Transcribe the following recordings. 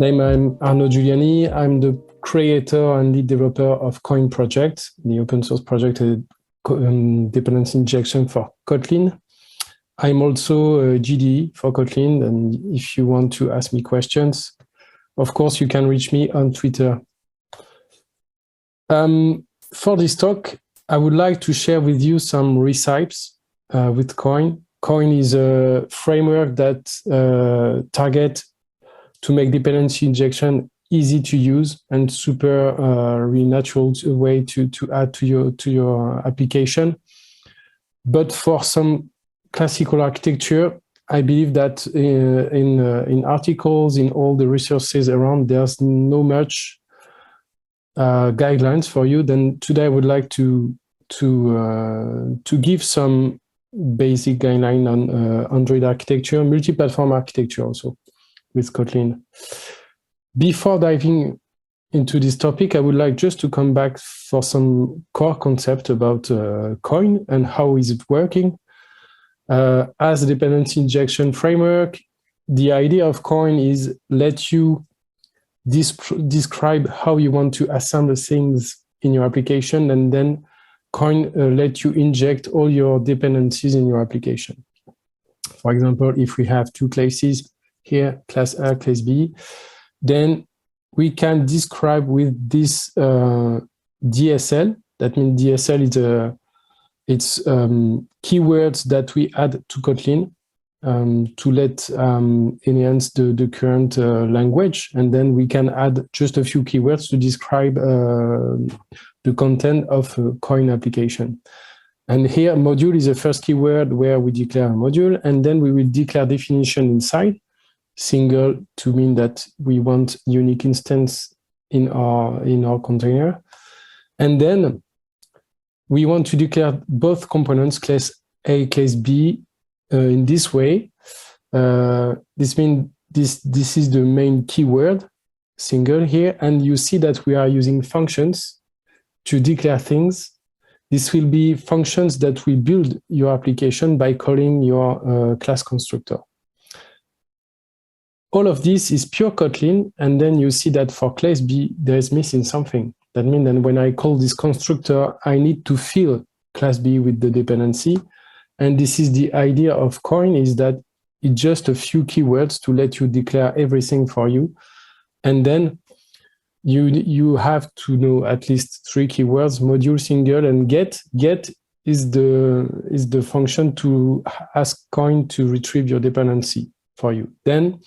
I'm Arnaud Giuliani. I'm the creator and lead developer of Koin project, the open source project dependency injection for Kotlin. I'm also a GD for Kotlin, and if you want to ask me questions, of course, you can reach me on Twitter. For this talk, I would like to share with you some recipes with Koin. Koin is a framework that targets to make dependency injection easy to use and super really natural way to add to your application. But for some classical architecture, I believe that in articles, in all the resources around, there's no much guidelines for you. Then today I would like to give some basic guideline on Android architecture, multi-platform architecture also with Kotlin. Before diving into this topic, I would like just to come back for some core concept about Koin and how is it working. As a dependency injection framework, the idea of Koin is let you describe how you want to assemble things in your application, and then Koin let you inject all your dependencies in your application. For example, if we have two classes here, class A, class B, then we can describe with this DSL. That means DSL is keywords that we add to Kotlin to let enhance the current language, and then we can add just a few keywords to describe the content of a Koin application. And here, module is the first keyword where we declare a module, and then we will declare definition inside. Single to mean that we want unique instance in our container, and then we want to declare both components, class A, class B, in this way. This means this is the main keyword, single here, and you see that we are using functions to declare things. This will be functions that will build your application by calling your class constructor. All of this is pure Kotlin, and then you see that for class B, there is missing something. That means that when I call this constructor, I need to fill class B with the dependency. And this is the idea of Koin, is that it's just a few keywords to let you declare everything for you. And then you have to know at least 3 keywords, module, single, and get. Get is the function to ask Koin to retrieve your dependency for you. Then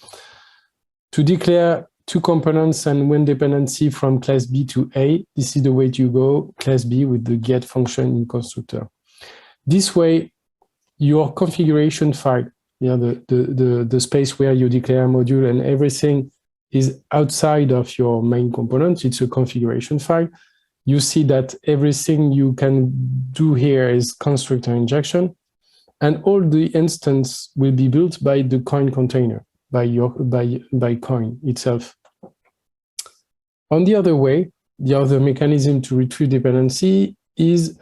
to declare 2 components and 1 dependency from class B to A, this is the way to go, class B with the get function in constructor. This way, your configuration file, the space where you declare a module and everything is outside of your main component, it's a configuration file. You see that everything you can do here is constructor injection, and all the instance will be built by the Koin container, by Koin itself. On the other way, the other mechanism to retrieve dependency is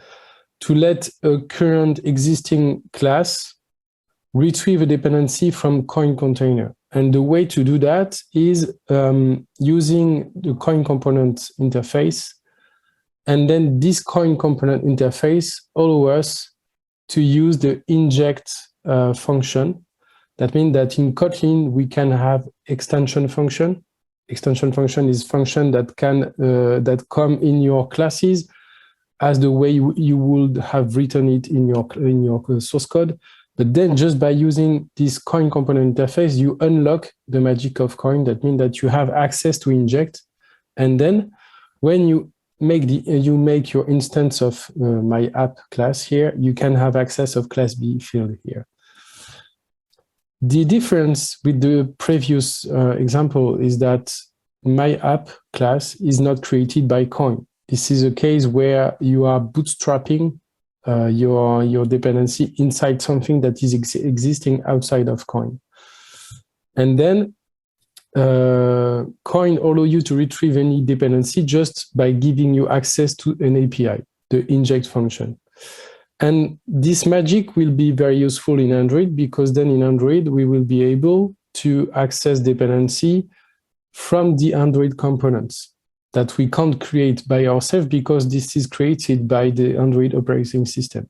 to let a current existing class retrieve a dependency from Koin container. And the way to do that is using the Koin component interface. And then this Koin component interface allows us to use the inject function. That means that in Kotlin, we can have extension function. Extension function is function that can that come in your classes as the way you would have written it in your source code. But then just by using this Koin component interface, you unlock the magic of Koin. That means that you have access to inject. And then when you make your instance of my app class here, you can have access of class B field here. The difference with the previous example is that my app class is not created by Koin. This is a case where you are bootstrapping your dependency inside something that is existing outside of Koin. And then Koin allows you to retrieve any dependency just by giving you access to an API, the inject function. And this magic will be very useful in Android, because then in Android, we will be able to access dependency from the Android components that we can't create by ourselves because this is created by the Android operating system.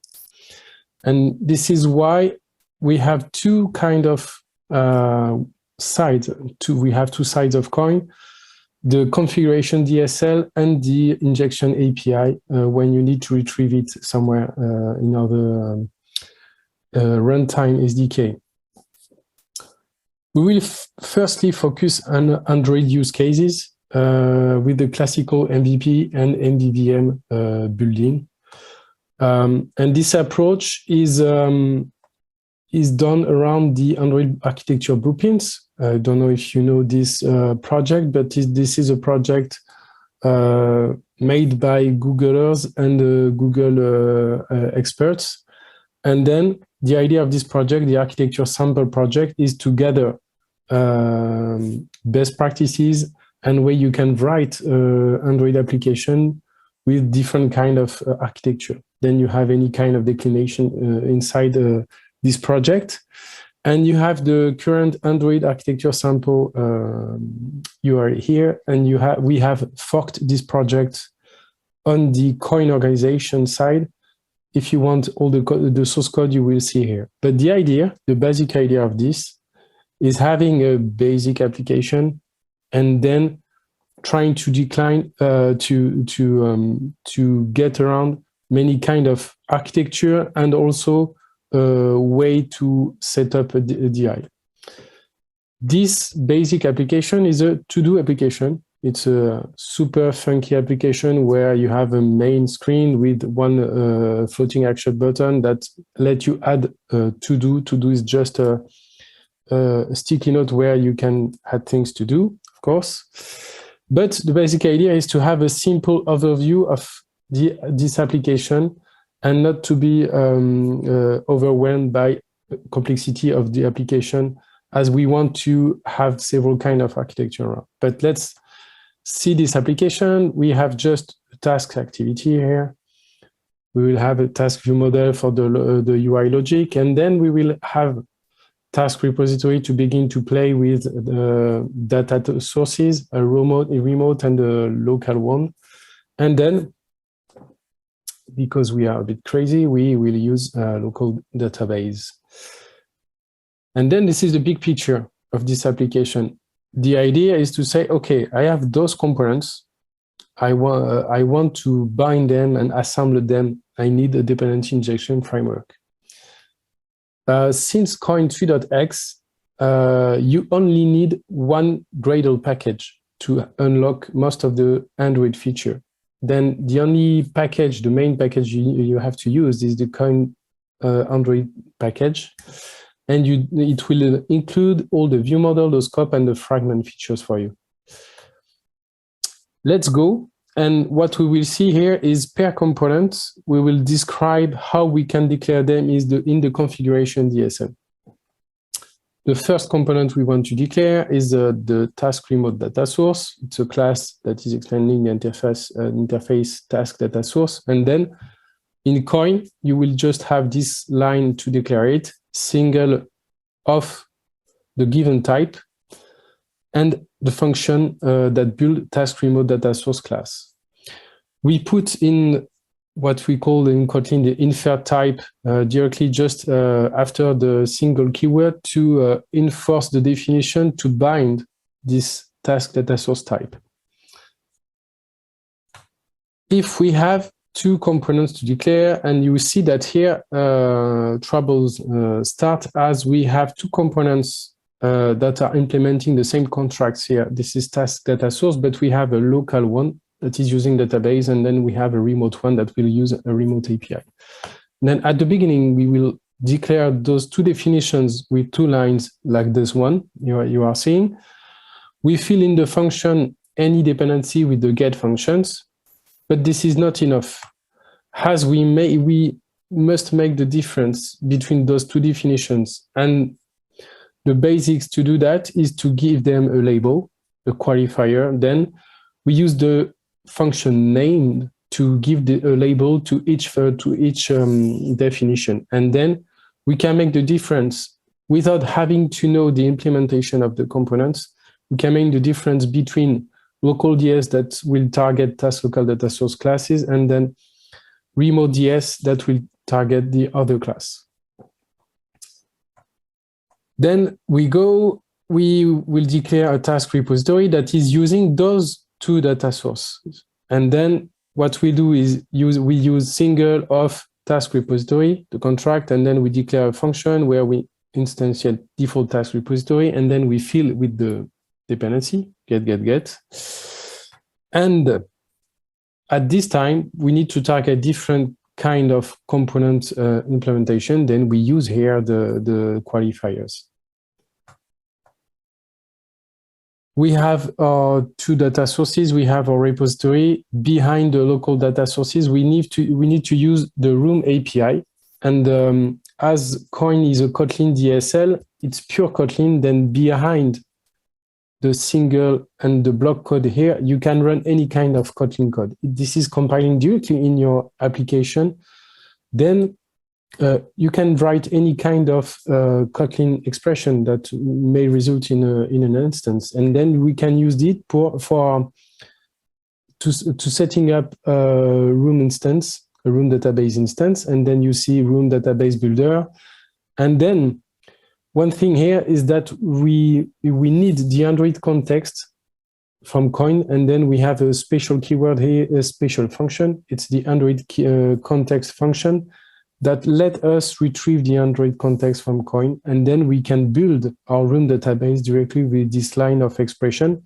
And this is why we have two kind of sides. We have two sides of Koin: the configuration DSL and the injection API when you need to retrieve it somewhere in other runtime SDK. We will firstly focus on Android use cases with the classical MVP and MVVM building. And this approach is done around the Android architecture blueprints. I don't know if you know this project, but this is a project made by Googlers and Google experts. And then the idea of this project, the architecture sample project, is to gather best practices and where you can write Android application with different kind of architecture. Then you have any kind of declination inside this project. And you have the current Android architecture sample URL here. And we have forked this project on the Koin organization side. If you want all the source code, you will see here. But the idea, the basic idea of this, is having a basic application and then trying to decline to get around many kind of architecture and also a way to set up a DI. This basic application is a to-do application. It's a super funky application where you have a main screen with one floating action button that lets you add to-do. To-do is just a sticky note where you can add things to do, of course. But the basic idea is to have a simple overview of this application and not to be overwhelmed by complexity of the application, as we want to have several kind of architecture. But let's see this application. We have just a task activity here. We will have a task view model for the UI logic, and then we will have task repository to begin to play with data sources, a remote and a local one. And then, because we are a bit crazy, we will use a local database. And then this is the big picture of this application. The idea is to say, okay, I have those components. I want to bind them and assemble them. I need a dependency injection framework. Since Koin 3.x, you only need one Gradle package to unlock most of the Android feature. Then the only package, the main package you have to use is the Koin Android package. And it will include all the view model, the scope, and the fragment features for you. Let's go. And what we will see here is per component. We will describe how we can declare them in the configuration DSL. The first component we want to declare is the task remote data source. It's a class that is extending the interface task data source. And then in Koin, you will just have this line to declare it, single of the given type, and the function that build task remote data source class. We put in what we call in Kotlin the infer type directly just after the single keyword to enforce the definition to bind this task data source type. If we have two components to declare, and you see that here troubles start as we have two components that are implementing the same contracts here. This is task data source, but we have a local one that is using database, and then we have a remote one that will use a remote API. And then at the beginning, we will declare those two definitions with two lines like this one you are seeing. We fill in the function any dependency with the get functions, but this is not enough. As we must make the difference between those two definitions, and the basics to do that is to give them a label, a qualifier. Then we use the function name to give a label to each definition, and then we can make the difference without having to know the implementation of the components. we can make the difference between local DS that will target task local data source classes and then remote DS that will target the other class. Then we will declare a task repository that is using those two data sources. And then what we do is we use single of task repository, the contract, and then we declare a function where we instantiate default task repository, and then we fill with the dependency, get. And at this time, we need to target different kind of component implementation. Then we use here the qualifiers. We have our two data sources. We have our repository. Behind the local data sources, we need to use the Room API. And as Koin is a Kotlin DSL, it's pure Kotlin. Then behind the single and the block code here, you can run any kind of Kotlin code. This is compiling directly in your application. Then you can write any kind of Kotlin expression that may result in an instance, and then we can use it to setting up a Room instance, a Room database instance, and then you see Room database builder. And then one thing here is that we need the Android context from Koin, and then we have a special keyword here, a special function. It's the Android context function that let us retrieve the Android context from Koin, and then we can build our Room database directly with this line of expression,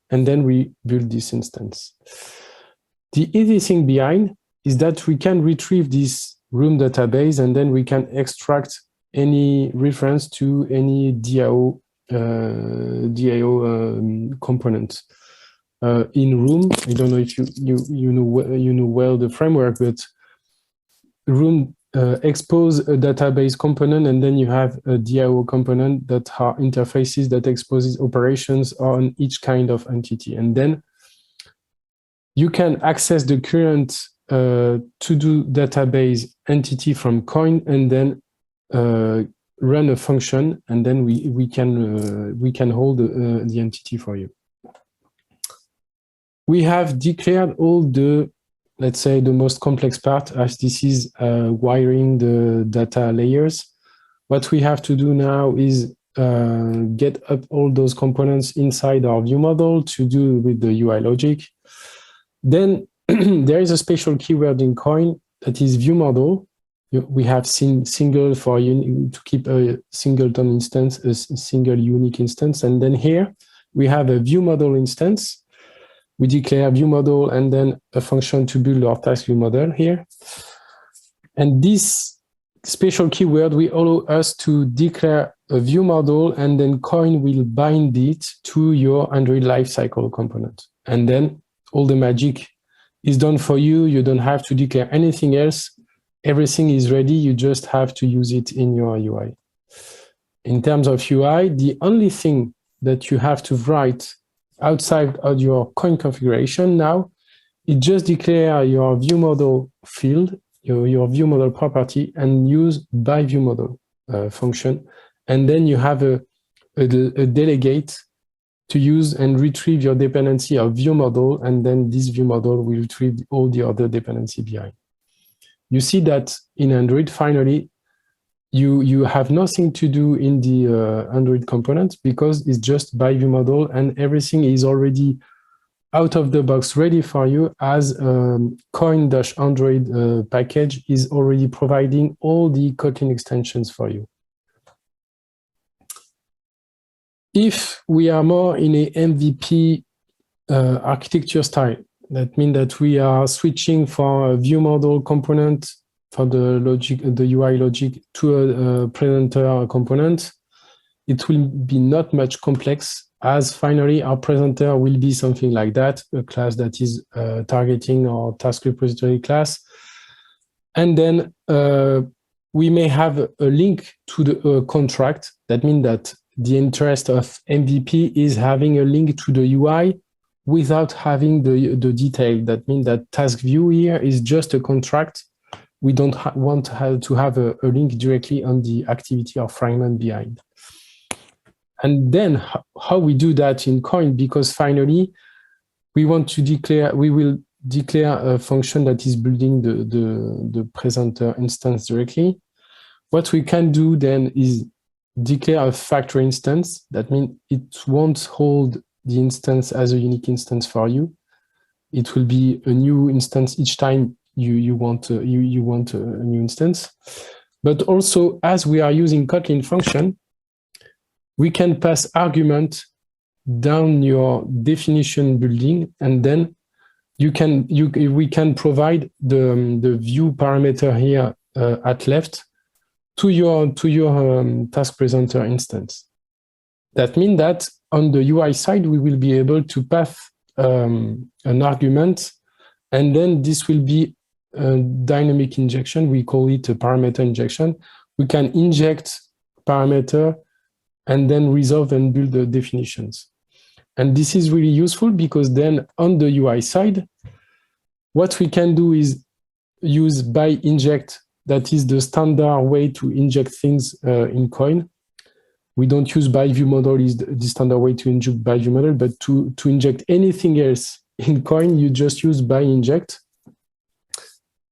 and then we build this instance. The easy thing behind is that we can retrieve this Room database, and then we can extract any reference to any DAO component in Room. I don't know if you know well the framework, but Room expose a database component, and then you have a DAO component that are interfaces that exposes operations on each kind of entity. And then you can access the current to-do database entity from Koin, and then run a function, and then we can hold the entity for you. We have declared all the, let's say, the most complex part, as this is wiring the data layers. What we have to do now is get up all those components inside our view model to do with the UI logic. Then there is a special keyword in Koin that is view model. We have single for to keep a singleton instance, a single unique instance. And then here we have a view model instance. We declare view model and then a function to build our task view model here. And this special keyword will allow us to declare a view model, and then Koin will bind it to your Android lifecycle component. And then all the magic is done for you. You don't have to declare anything else. Everything is ready. You just have to use it in your UI. In terms of UI, the only thing that you have to write outside of your Koin configuration now, it just declare your view model field, your view model property, and use by view model function. And then you have a delegate to use and retrieve your dependency of view model, and then this view model will retrieve all the other dependency behind. You see that in Android, finally, you have nothing to do in the Android component, because it's just by view model, and everything is already out of the box ready for you, as Koin-Android package is already providing all the Kotlin extensions for you. If we are more in a MVP architecture style, that means that we are switching from a view model component for the logic, the UI logic, to a presenter component. It will be not much complex, as finally our presenter will be something like that, a class that is targeting our task repository class. And then we may have a link to the contract. That means that the interest of MVP is having a link to the UI without having the detail. That means that task view here is just a contract. We don't want to have a link directly on the activity or fragment behind. And then how we do that in Koin, because finally we will declare a function that is building the presenter instance directly. What we can do then is declare a factory instance. That means it won't hold the instance as a unique instance for you. It will be a new instance each time you want a new instance. But also, as we are using Kotlin function, we can pass argument down your definition building, and then we can provide the view parameter here at left to your task presenter instance. That means that on the UI side, we will be able to pass an argument, and then this will be a dynamic injection. We call it a parameter injection. We can inject parameter and then resolve and build the definitions. And this is really useful because then on the UI side, what we can do is use by inject. That is the standard way to inject things in Koin. We don't use by view model is the standard way to inject by view model, but to inject anything else in Koin, you just use by inject.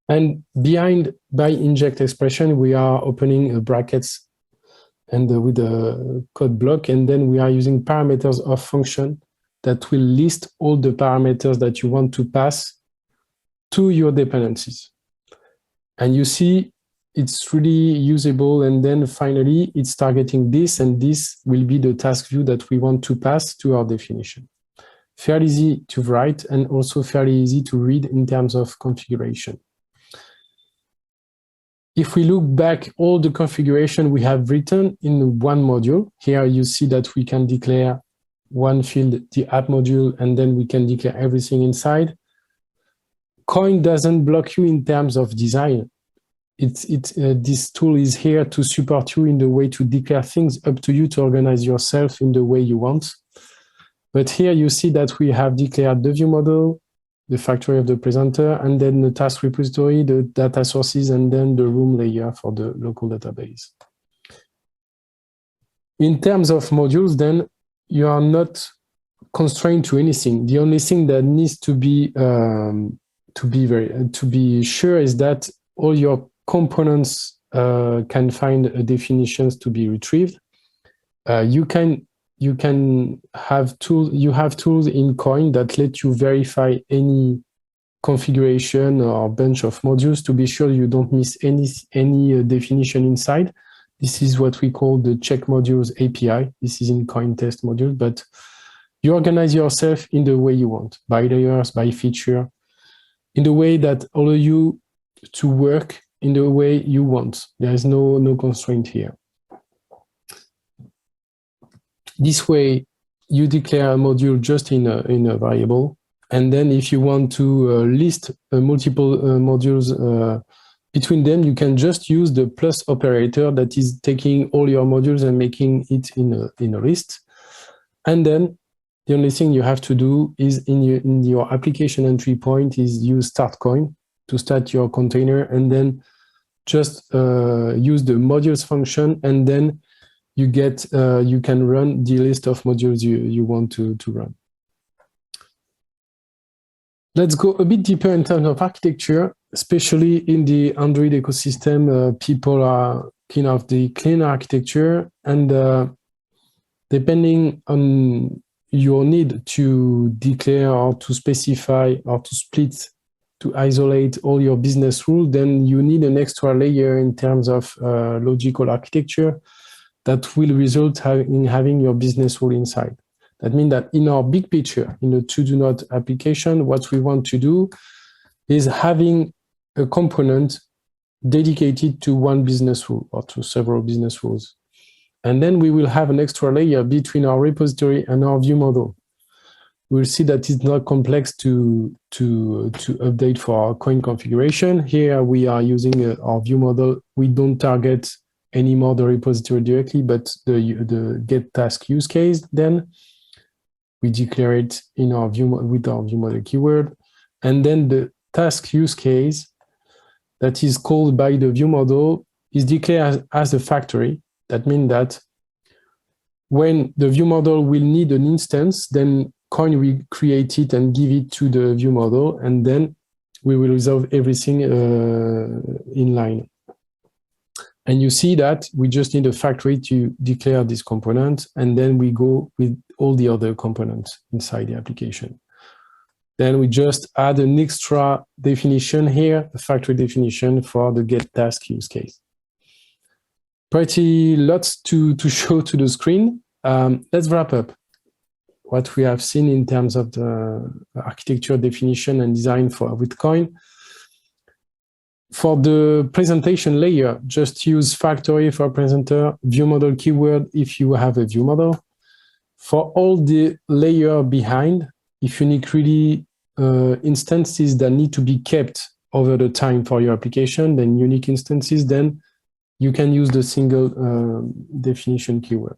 And behind by inject expression, we are opening brackets and with a code block, and then we are using parameters of function that will list all the parameters that you want to pass to your dependencies. And you see, it's really usable. And then finally, it's targeting this, and this will be the task view that we want to pass to our definition. Fairly easy to write and also fairly easy to read in terms of configuration. If we look back, all the configuration we have written in one module, here you see that we can declare one field, the app module, and then we can declare everything inside. Koin doesn't block you in terms of design. This tool is here to support you in the way to declare things, up to you to organize yourself in the way you want. But here you see that we have declared the view model, the factory of the presenter, and then the task repository, the data sources, and then the room layer for the local database. In terms of modules, then you are not constrained to anything. The only thing that needs to be sure is that all your components can find definitions to be retrieved. You have tools in Koin that let you verify any configuration or bunch of modules to be sure you don't miss any definition inside. This is what we call the check modules API. This is in Koin test module, but you organize yourself in the way you want, by layers, by feature, in the way that allow you to work in the way you want. There is no constraint here. This way, you declare a module just in a variable. And then if you want to list multiple modules between them, you can just use the plus operator that is taking all your modules and making it in a list. And then the only thing you have to do is in your application entry point is use start Koin to start your container, and then just use the modules function, and then you can run the list of modules you want to run. Let's go a bit deeper in terms of architecture, especially in the Android ecosystem. People are keen of the clean architecture, and depending on your need to declare or to specify or to split, to isolate all your business rules, then you need an extra layer in terms of logical architecture that will result in having your business rule inside. That means that in our big picture, in the to-do-not application, what we want to do is having a component dedicated to one business rule or to several business rules. And then we will have an extra layer between our repository and our view model. We'll see that it's not complex to update for our Koin configuration. Here we are using our view model. We don't target anymore the repository directly, but the get task use case. Then we declare it in our view with our view model keyword, and then the task use case that is called by the view model is declared as a factory. That means that when the view model will need an instance, then Koin will create it and give it to the view model, and then we will resolve everything in line. And you see that we just need a factory to declare this component, and then we go with all the other components inside the application. Then we just add an extra definition here, a factory definition for the get task use case. Pretty lots to show to the screen. Let's wrap up what we have seen in terms of the architecture definition and design with Koin. For the presentation layer, just use factory for presenter, view model keyword if you have a view model. For all the layer behind, if you need really instances that need to be kept over the time for your application, then unique instances, then you can use the single definition keyword.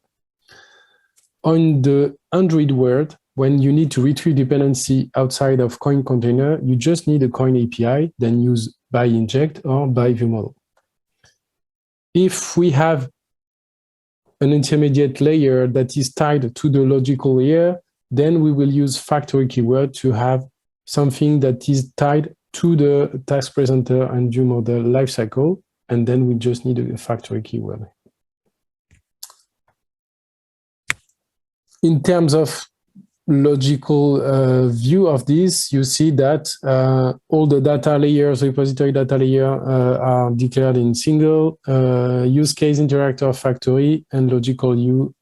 On the Android world, when you need to retrieve dependency outside of Koin container, you just need a Koin API, then use by inject or by view model. If we have an intermediate layer that is tied to the logical layer, then we will use factory keyword to have something that is tied to the task presenter and view model lifecycle, and then we just need a factory keyword. In terms of logical view of this, you see that all the data layers, repository data layer are declared in single, use case interactor factory, and logical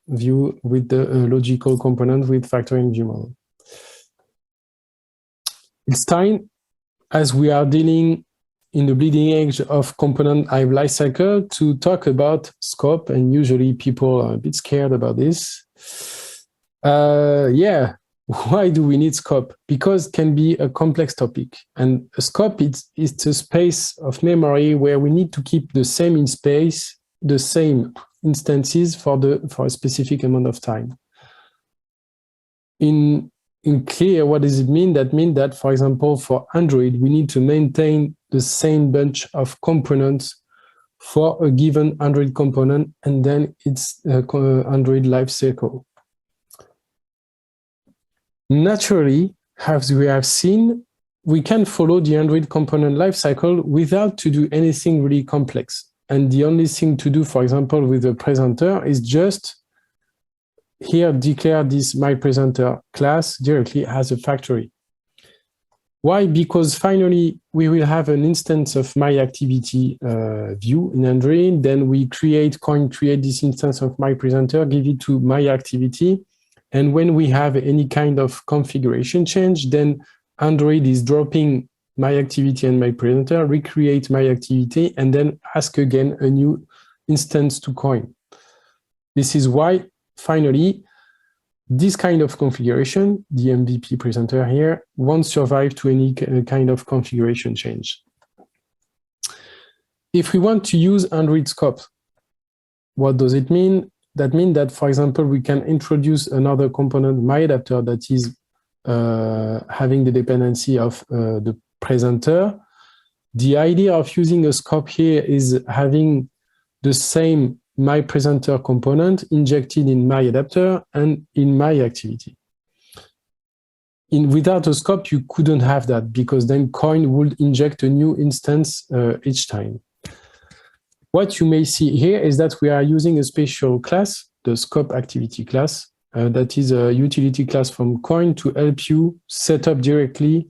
view with the logical component with factory and view model. It's time, as we are dealing in the bleeding edge of component lifecycle, to talk about scope, and usually people are a bit scared about this. Yeah, why do we need scope? Because it can be a complex topic, and a scope it's a space of memory where we need to keep the same in space, the same instances for a specific amount of time. In clear, what does it mean? That means that, for example, for Android, we need to maintain the same bunch of components for a given Android component, and then it's Android lifecycle. Naturally, as we have seen, we can follow the Android component lifecycle without to do anything really complex. And the only thing to do, for example, with the presenter is just here declare this myPresenter class directly as a factory. Why? Because finally, we will have an instance of myActivity view in Android. Then we Koin create this instance of myPresenter, give it to myActivity. And when we have any kind of configuration change, then Android is dropping myActivity and myPresenter, recreate myActivity, and then ask again a new instance to Koin. This is why, finally, this kind of configuration, the MVP presenter here, won't survive to any kind of configuration change. If we want to use Android scope, what does it mean? That means that, for example, we can introduce another component, myAdapter, that is having the dependency of the presenter. The idea of using a scope here is having the same myPresenter component injected in myAdapter and in myActivity. Without a scope, you couldn't have that, because then Koin would inject a new instance each time. What you may see here is that we are using a special class, the scope activity class, that is a utility class from Koin to help you set up directly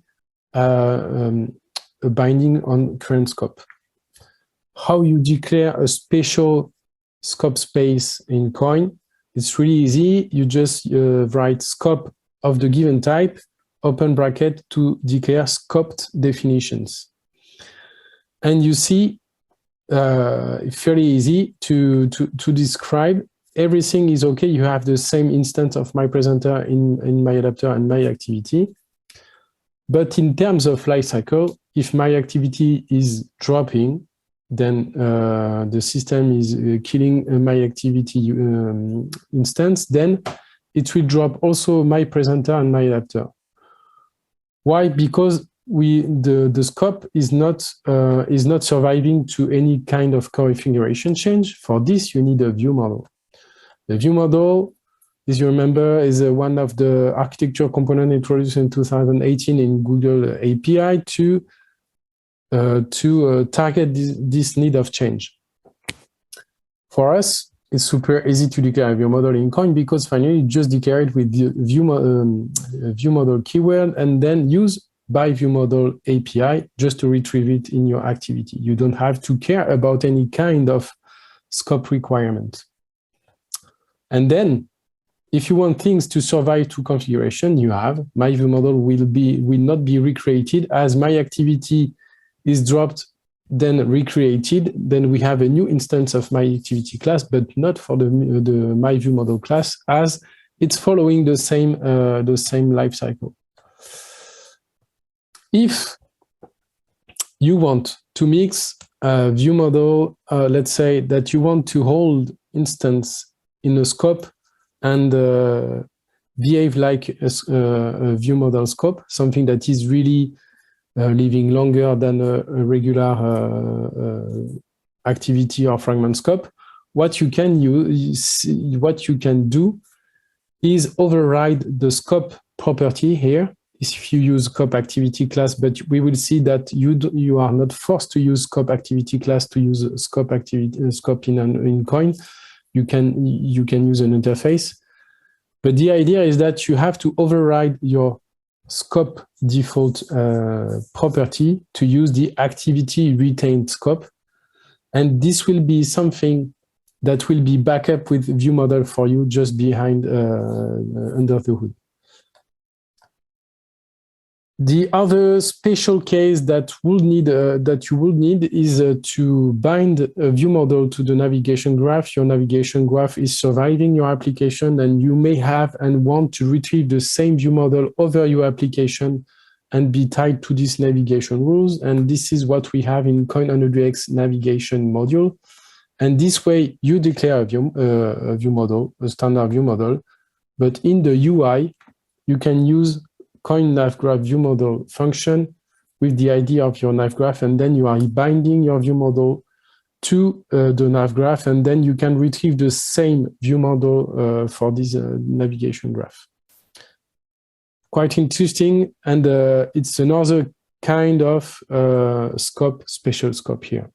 a binding on current scope. How you declare a special scope space in Koin? It's really easy. You just write scope of the given type, open bracket, to declare scoped definitions. And you see, fairly easy to describe. Everything is okay. You have the same instance of myPresenter in myAdapter and myActivity. But in terms of lifecycle, if myActivity is dropping, then the system is killing a myActivity instance, then it will drop also myPresenter and myAdapter. Why? Because the scope is not surviving to any kind of configuration change. For this, you need a view model. The view model as you remember, is one of the architecture component introduced in 2018 in Google API to target this need of change. For us, it's super easy to declare a view model in Koin because finally you just declare it with the view model keyword and then use by view model API just to retrieve it in your activity. You don't have to care about any kind of scope requirement. And then if you want things to survive to configuration, you have my view model will not be recreated as my activity is dropped, then recreated. Then we have a new instance of my activity class, but not for the my view model class, as it's following the same life cycle. If you want to mix a view model, let's say that you want to hold instance in a scope and behave like a view model scope, something that is really living longer than a regular activity or fragment scope. What you can do is override the scope property here. If you use scope activity class, but we will see that you are not forced to use scope activity class to use scope in Koin. You can use an interface, but the idea is that you have to override your scope default property to use the activity retained scope, and this will be something that will be backup with view model for you just behind under the hood. The other special case that you will need is to bind a view model to the navigation graph. Your navigation graph is surviving your application, and you may have and want to retrieve the same view model over your application and be tied to these navigation rules. And this is what we have in Koin 100x navigation module. And this way you declare a view model, a standard view model, but in the UI, you can use Koin navgraph view model function with the ID of your navgraph, and then you are binding your view model to the navgraph, and then you can retrieve the same view model for this navigation graph. Quite interesting, and it's another kind of special scope here.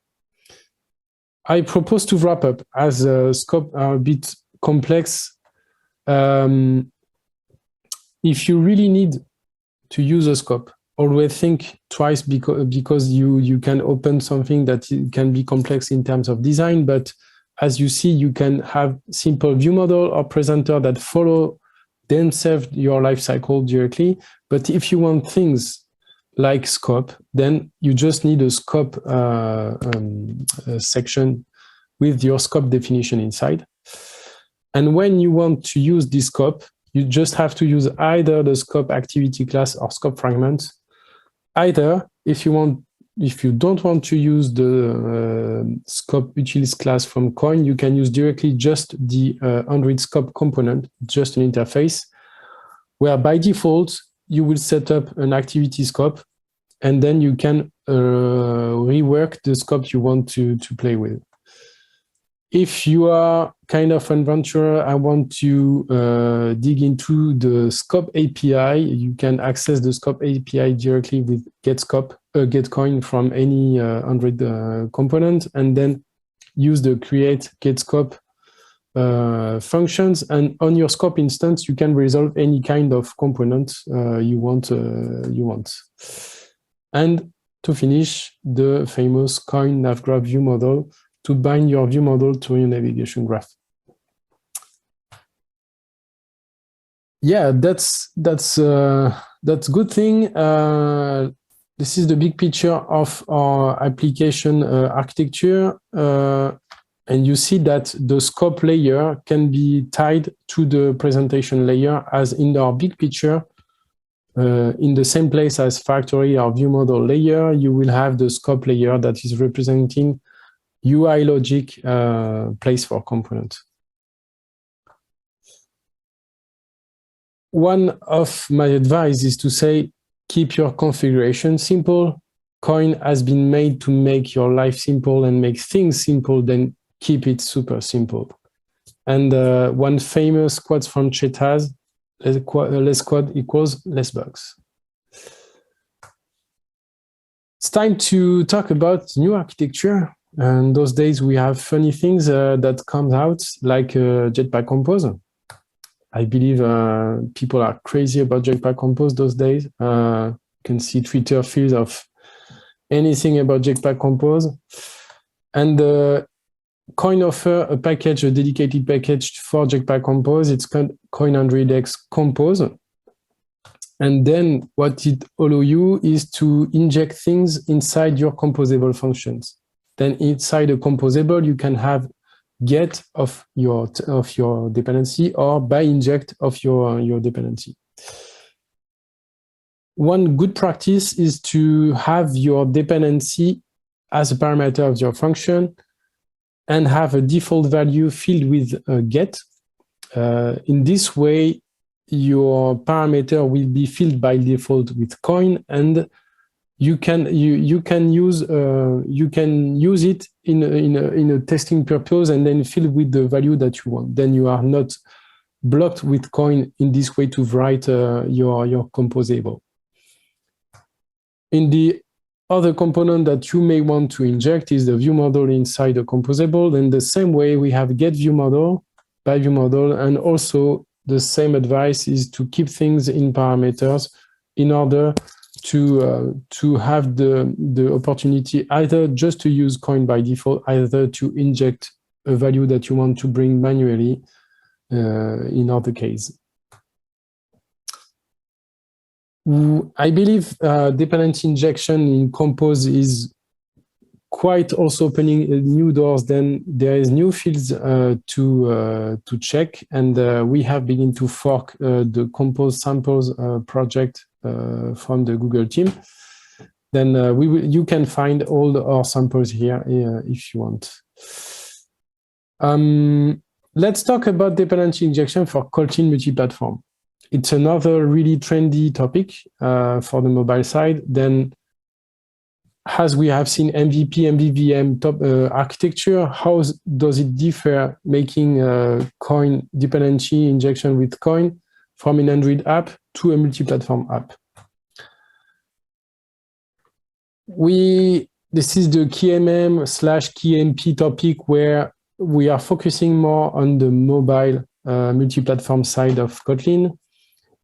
I propose to wrap up, as scope are a bit complex. If you really need to use a scope, always think twice because you can open something that can be complex in terms of design, but as you see, you can have simple view model or presenter that follow themselves your life cycle directly. But if you want things like scope, then you just need a scope section with your scope definition inside. And when you want to use this scope, you just have to use either the scope activity class or scope fragment. Either, if you don't want to use the scope utils class from Koin, you can use directly just the Android scope component, just an interface, where by default, you will set up an activity scope, and then you can rework the scope you want to play with. If you are kind of an adventurer, I want to dig into the scope API, you can access the scope API directly with getCoin from any Android component, and then use the create getScope functions. And on your scope instance, you can resolve any kind of component you want. And to finish, the famous Koin navgraph view model to bind your view model to your navigation graph. Yeah, that's good thing. This is the big picture of our application architecture, and you see that the scope layer can be tied to the presentation layer, as in our big picture. In the same place as factory or view model layer, you will have the scope layer that is representing UI logic place for component. One of my advice is to say, keep your configuration simple. Koin has been made to make your life simple and make things simple, then keep it super simple. And one famous quote from Chet has, less code equals less bugs. It's time to talk about new architecture. And those days we have funny things that comes out, like Jetpack Compose. I believe people are crazy about Jetpack Compose those days. You can see Twitter feeds of anything about Jetpack Compose. And Koin offers a package, a dedicated package for Jetpack Compose. It's called Koin 100x Compose. And then what it allows you is to inject things inside your composable functions. Then inside a composable, you can have get of your dependency or by inject of your dependency. One good practice is to have your dependency as a parameter of your function and have a default value filled with a get. In this way, your parameter will be filled by default with Koin, and you can use it in a testing purpose and then fill with the value that you want. Then you are not blocked with Koin in this way to write your composable. In the other component that you may want to inject is the view model inside the composable. In the same way, we have get view model, by view model, and also the same advice is to keep things in parameters in order to have the opportunity either just to use Koin by default, either to inject a value that you want to bring manually in other case. I believe dependency injection in Compose is quite also opening new doors. Then there is new fields to check, and we have begun to fork the Compose samples project from the Google team. Then you can find all our samples here if you want. Let's talk about dependency injection for Kotlin multi-platform. It's another really trendy topic for the mobile side. Then, as we have seen MVP, MVVM top architecture, how does it differ making Koin dependency injection with Koin from an Android app to a multi-platform app? This is the KMM/KMP topic where we are focusing more on the mobile multi-platform side of Kotlin.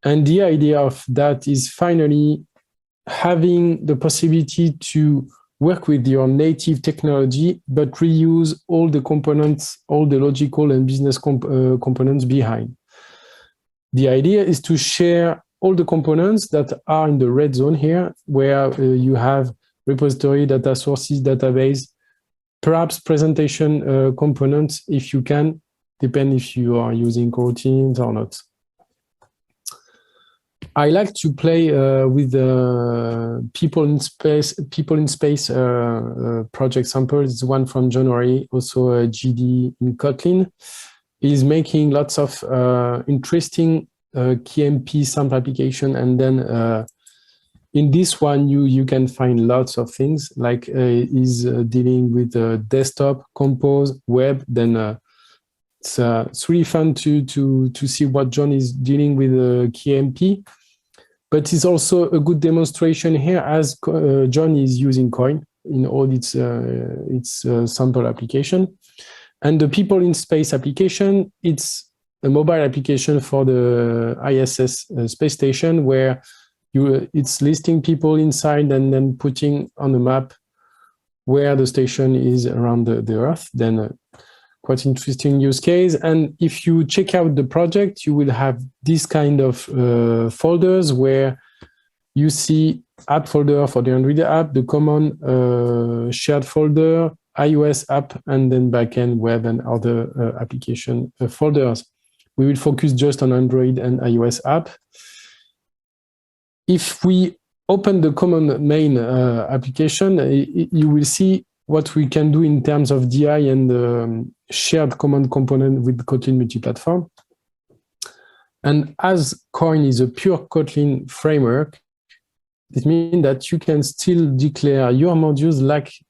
And the idea of that is finally having the possibility to work with your native technology, but reuse all the components, all the logical and business components behind. The idea is to share all the components that are in the red zone here, where you have repository, data sources, database, perhaps presentation components, if you can, depend if you are using coroutines or not. I like to play with people in space project samples. It's one from January, also GD in Kotlin. Is making lots of interesting KMP sample application, and then in this one you can find lots of things, like is dealing with desktop, Compose, web. Then it's really fun to see what John is dealing with KMP. But it's also a good demonstration here, as John is using Koin in all its sample application. And the people in space application, it's a mobile application for the ISS space station, where it's listing people inside and then putting on the map where the station is around the Earth. Then quite interesting use case. And if you check out the project, you will have this kind of folders where you see app folder for the Android app, the common shared folder, iOS app, and then backend web and other application folders. We will focus just on Android and iOS app. If we open the common main application, you will see what we can do in terms of DI and shared common component with Kotlin multi-platform. And as Koin is a pure Kotlin framework, it means that you can still declare your modules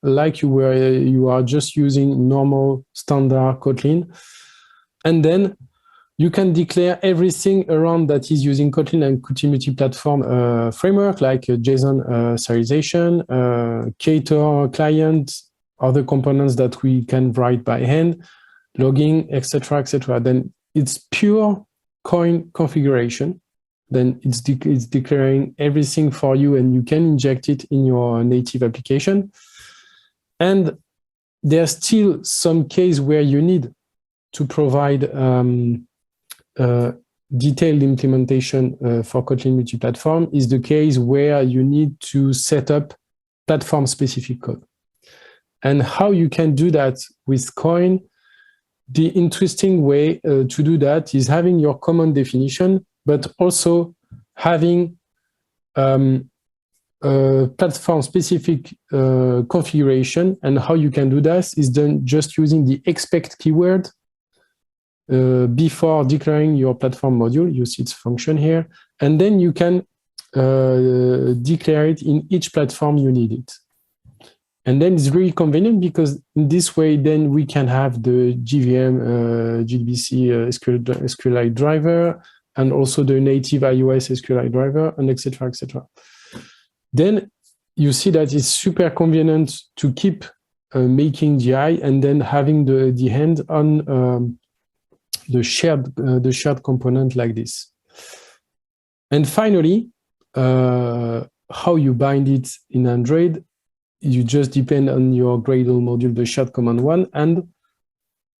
like you are just using normal standard Kotlin. And then you can declare everything around that is using Kotlin and Kotlin multi-platform framework, like JSON serialization, Ktor client, other components that we can write by hand, logging, etc., etc. Then it's pure Koin configuration. Then it's declaring everything for you, and you can inject it in your native application. And there's still some case where you need to provide detailed implementation for Kotlin multi-platform. Is the case where you need to set up platform-specific code. And how you can do that with Koin, the interesting way to do that is having your common definition, but also having platform-specific configuration. And how you can do that is done just using the expect keyword before declaring your platform module. You see its function here. And then you can declare it in each platform you need it. And then it's really convenient because in this way, then we can have the JVM, JDBC SQLite driver, and also the native iOS SQLite driver, and etc., etc. Then you see that it's super convenient to keep making GI and then having the hand on the shared component like this. And finally, how you bind it in Android, you just depend on your Gradle module, the shared command one, and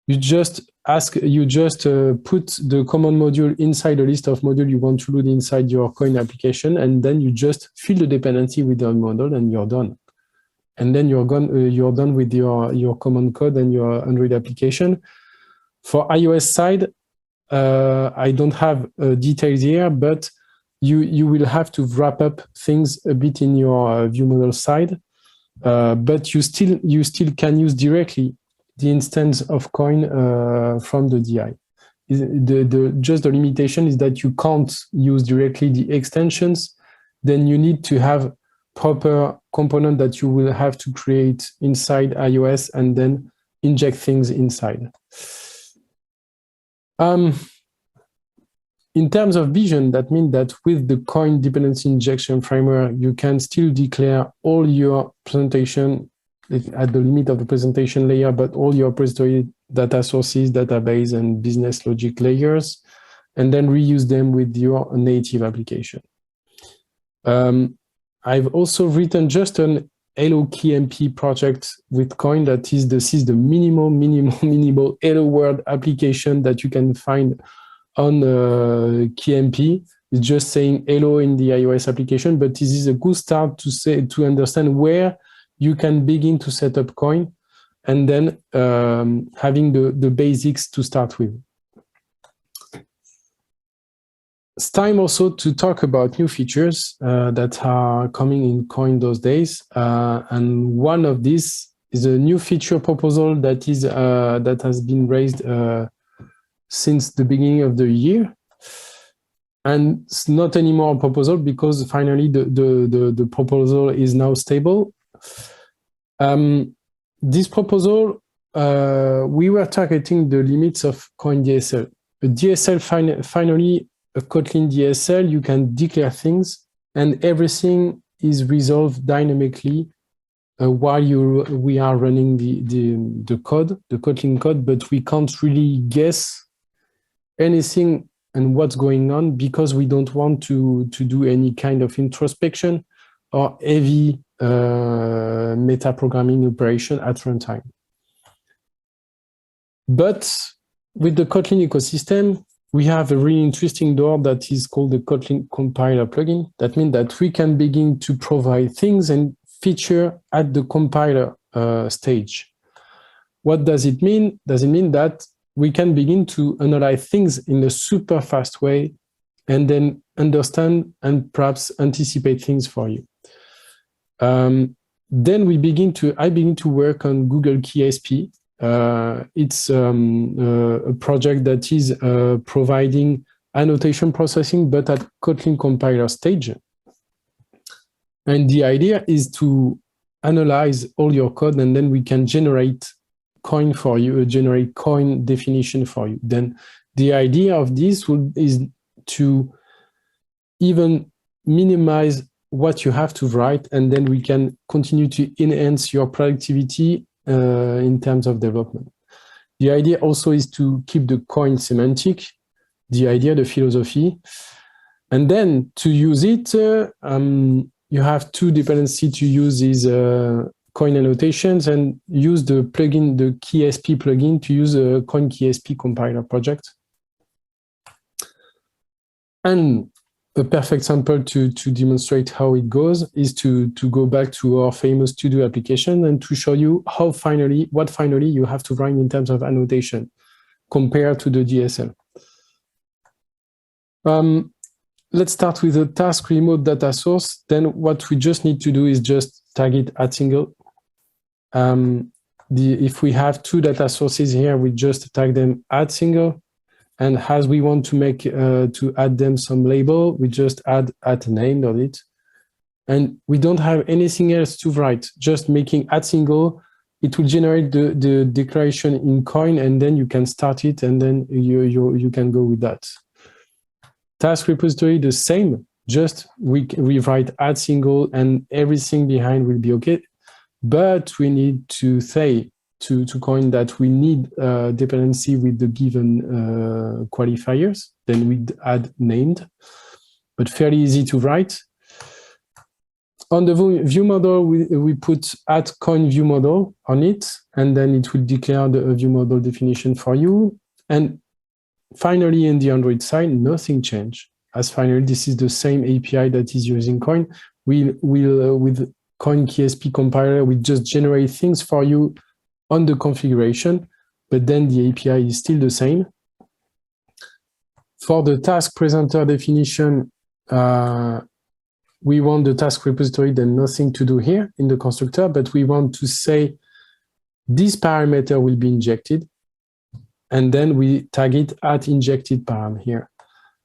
you just put the command module inside a list of modules you want to load inside your Koin application, and then you just fill the dependency with the model, and you're done. And then you're done with your command code and your Android application. For iOS side, I don't have details here, but you will have to wrap up things a bit in your view model side. But you still can use directly the instance of Koin from the DI. Just the limitation is that you can't use directly the extensions. Then you need to have proper component that you will have to create inside iOS and then inject things inside. In terms of vision, that means that with the Koin dependency injection framework, you can still declare all your presentation at the limit of the presentation layer, but all your repository data sources, database, and business logic layers, and then reuse them with your native application. I've also written just an Hello KMP project with Koin that is the minimal Hello World application that you can find on KMP. It's just saying hello in the iOS application, but this is a good start to understand where you can begin to set up Koin, and then having the basics to start with. It's time also to talk about new features that are coming in Koin those days, and one of these is a new feature proposal that has been raised since the beginning of the year, and it's not anymore a proposal because finally the proposal is now stable. This proposal, we were targeting the limits of Koin DSL. A DSL finally, a Kotlin DSL, you can declare things and everything is resolved dynamically while we are running the code, the Kotlin code, but we can't really guess anything and what's going on because we don't want to do any kind of introspection or heavy meta-programming operation at runtime. But with the Kotlin ecosystem, we have a really interesting door that is called the Kotlin compiler plugin. That means that we can begin to provide things and feature at the compiler stage. What does it mean? Does it mean that we can begin to analyze things in a super fast way and then understand and perhaps anticipate things for you. Then I begin to work on Google KSP. It's a project that is providing annotation processing, but at Kotlin compiler stage. And the idea is to analyze all your code, and then we can generate Koin for you, generate Koin definition for you. Then the idea of this is to even minimize what you have to write, and then we can continue to enhance your productivity in terms of development. The idea also is to keep the Koin semantic, the idea, the philosophy, and then to use it, you have two dependencies to use these Koin annotations, and use the plugin, the KeySP plugin, to use a Koin KeySP compiler project. And a perfect sample to demonstrate how it goes is to go back to our famous to-do application and to show you how what finally you have to write in terms of annotation compared to the DSL. Let's start with the task remote data source. Then what we just need to do is just tag it @single. If we have two data sources here, we just tag them @single. And as we want to make to add them some label, we just add @name on it. And we don't have anything else to write, just making @single. It will generate the declaration in Koin, and then you can start it, and then you can go with that. Task repository, the same, just we write @single and everything behind will be okay. But we need to say to Koin that we need dependency with the given qualifiers. Then we add named, but fairly easy to write. On the view model, we put @Koin view model on it, and then it will declare the view model definition for you. And finally, in the Android side, nothing changed. As finally, this is the same API that is using Koin. With Koin KSP compiler, we just generate things for you on the configuration, but then the API is still the same. For the task presenter definition, we want the task repository, then nothing to do here in the constructor, but we want to say this parameter will be injected, and then we tag it @injected_param here.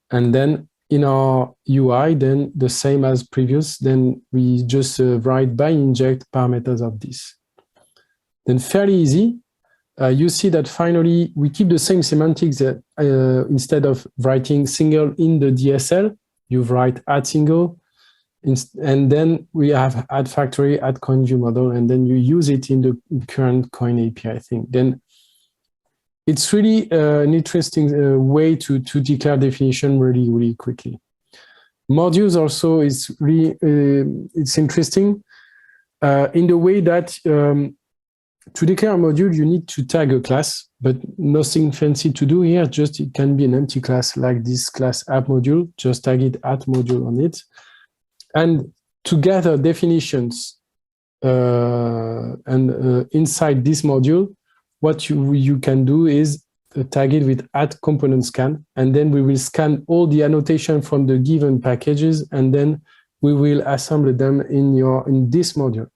And then in our UI, then the same as previous, then we just write by inject parameters of this. Then fairly easy. You see that finally we keep the same semantics that instead of writing single in the DSL, you write @single, and then we have @factory, @Koin view model, and then you use it in the current Koin API thing. Then it's really an interesting way to declare definition really, really quickly. Modules also is really it's interesting in the way that to declare a module, you need to tag a class, but nothing fancy to do here. Just it can be an empty class like this class app module. Just tag it @module on it, and to gather definitions and inside this module, what you can do is tag it with @component_scan, and then we will scan all the annotation from the given packages, and then we will assemble them in this module.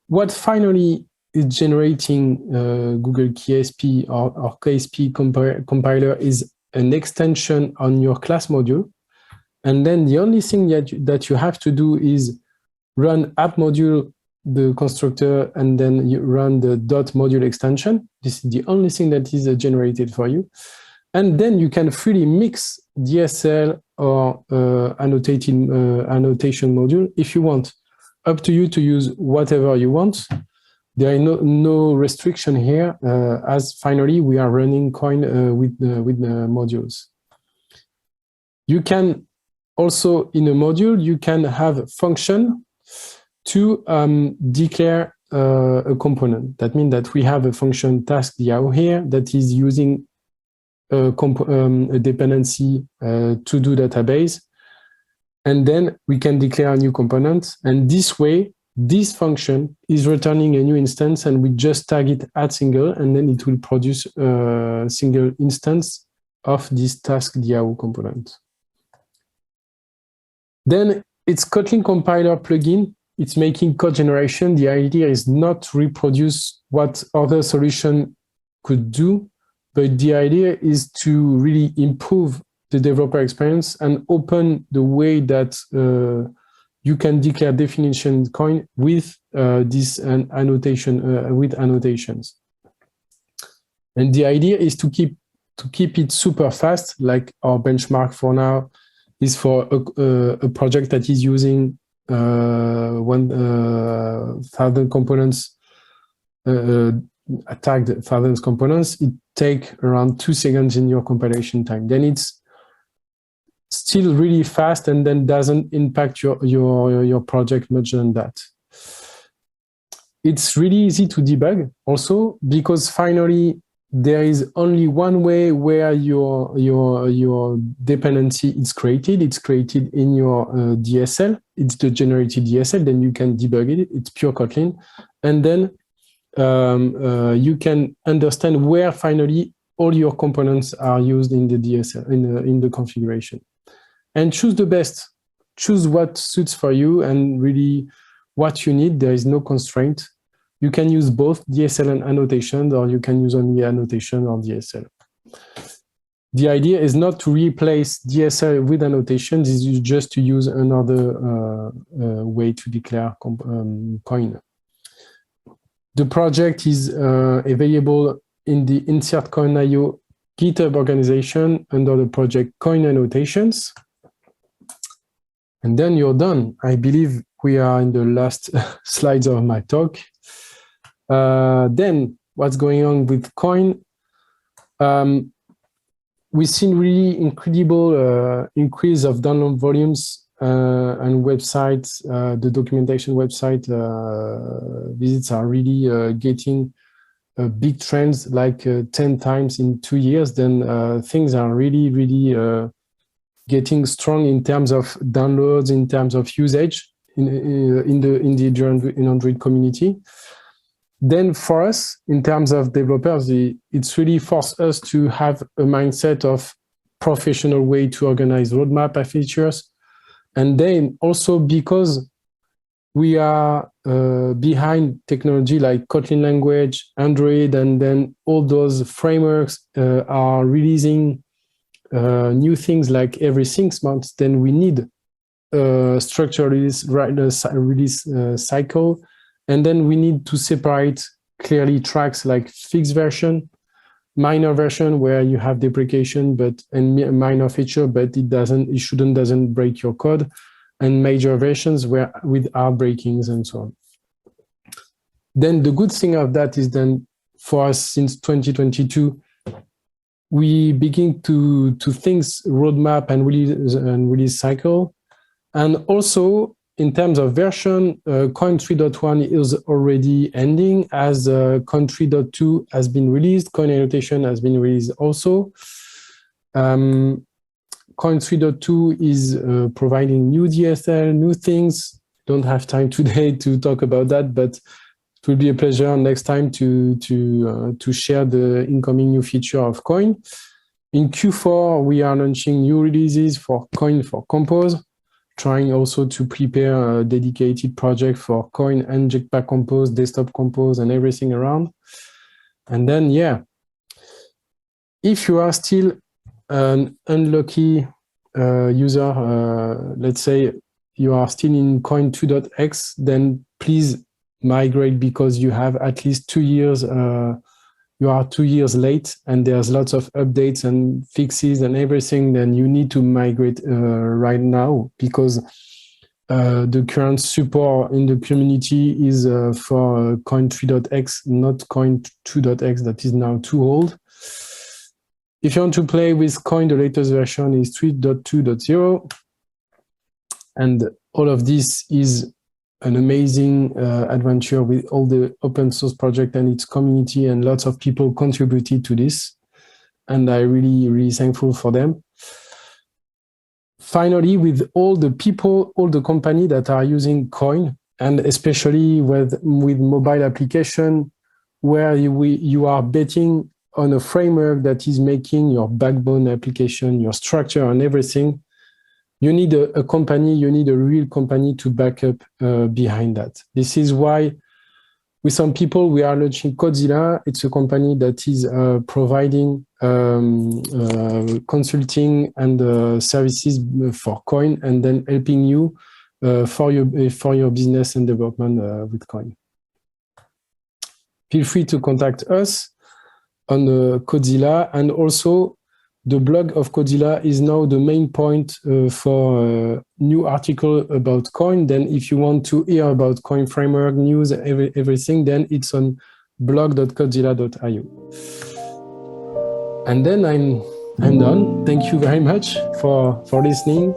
What finally is generating Google KSP or KSP compiler is an extension on your class module. And then the only thing that you have to do is run app module, the constructor, and then you run the .module extension. This is the only thing that is generated for you. And then you can freely mix DSL or annotation module if you want. Up to you to use whatever you want. There is no restriction here, as finally we are running Koin with the modules. You can also, in a module, you can have a function to declare a component. That means that we have a function task DAO here that is using a dependency to-do database. And then we can declare a new component. And this way, this function is returning a new instance, and we just tag it @single, and then it will produce a single instance of this task DAO component. Then it's Kotlin compiler plugin. It's making code generation. The idea is not to reproduce what other solution could do, but the idea is to really improve the developer experience and open the way that you can declare definition in Koin with this annotation, with annotations. And the idea is to keep it super fast. Like our benchmark for now is for a project that is using 1,000 components, tagged 1,000 components. It takes around 2 seconds in your compilation time. Then it's still really fast and then doesn't impact your project much than that. It's really easy to debug also, because finally there is only one way where your dependency is created. It's created in your DSL. It's the generated DSL. Then you can debug it. It's pure Kotlin, and then you can understand where finally all your components are used in the DSL in the configuration, and choose the best. Choose what suits for you and really what you need. There is no constraint. You can use both DSL and annotations, or you can use only annotation or DSL. The idea is not to replace DSL with annotations, it's just to use another way to declare Koin. The project is available in the Insert Koin.io GitHub organization under the project Koin Annotations. And then you're done. I believe we are in the last slides of my talk. Then what's going on with Koin? We've seen really incredible increase of download volumes and websites. The documentation website visits are really getting big trends, like 10 times in 2 years. Then things are really getting strong in terms of downloads, in terms of usage in the Android community. Then for us, in terms of developers, it's really forced us to have a mindset of professional way to organize roadmap and features. And then also because we are behind technology like Kotlin language, Android, and then all those frameworks are releasing new things like every 6 months, then we need a structured release cycle. And then we need to separate clearly tracks like fixed version, minor version where you have deprecation and minor feature, but it doesn't break your code, and major versions where with hard breakings and so on. Then the good thing of that is then for us since 2022, we begin to think roadmap and release cycle, and also. In terms of version, Koin 3.1 is already ending, as Koin 3.2 has been released. Koin Annotation has been released also. Koin 3.2 is providing new DSL, new things. Don't have time today to talk about that, but it will be a pleasure next time to share the incoming new feature of Koin. In Q4, we are launching new releases for Koin for Compose, trying also to prepare a dedicated project for Koin and Jetpack Compose, Desktop Compose, and everything around. And then, yeah, if you are still an unlucky user, let's say you are still in Koin 2.x, then please migrate, because you have at least 2 years, you are 2 years late, and there's lots of updates and fixes and everything. Then you need to migrate right now, because the current support in the community is for Koin 3.x, not Koin 2.x, that is now too old. If you want to play with Koin, the latest version is 3.2.0. And all of this is an amazing adventure with all the open source project and its community, and lots of people contributed to this. And I'm really thankful for them. Finally, with all the people, all the companies that are using Koin, and especially with mobile application, where you are betting on a framework that is making your backbone application, your structure and everything, you need a company, you need a real company to back up behind that. This is why with some people we are launching Codezilla. It's a company that is providing consulting and services for Koin, and then helping you for your business and development with Koin. Feel free to contact us on Codzilla, and also the blog of Codzilla is now the main point for new article about Koin. Then if you want to hear about Koin framework news, everything, then it's on blog.codzilla.io. And then I'm done. Thank you very much for listening.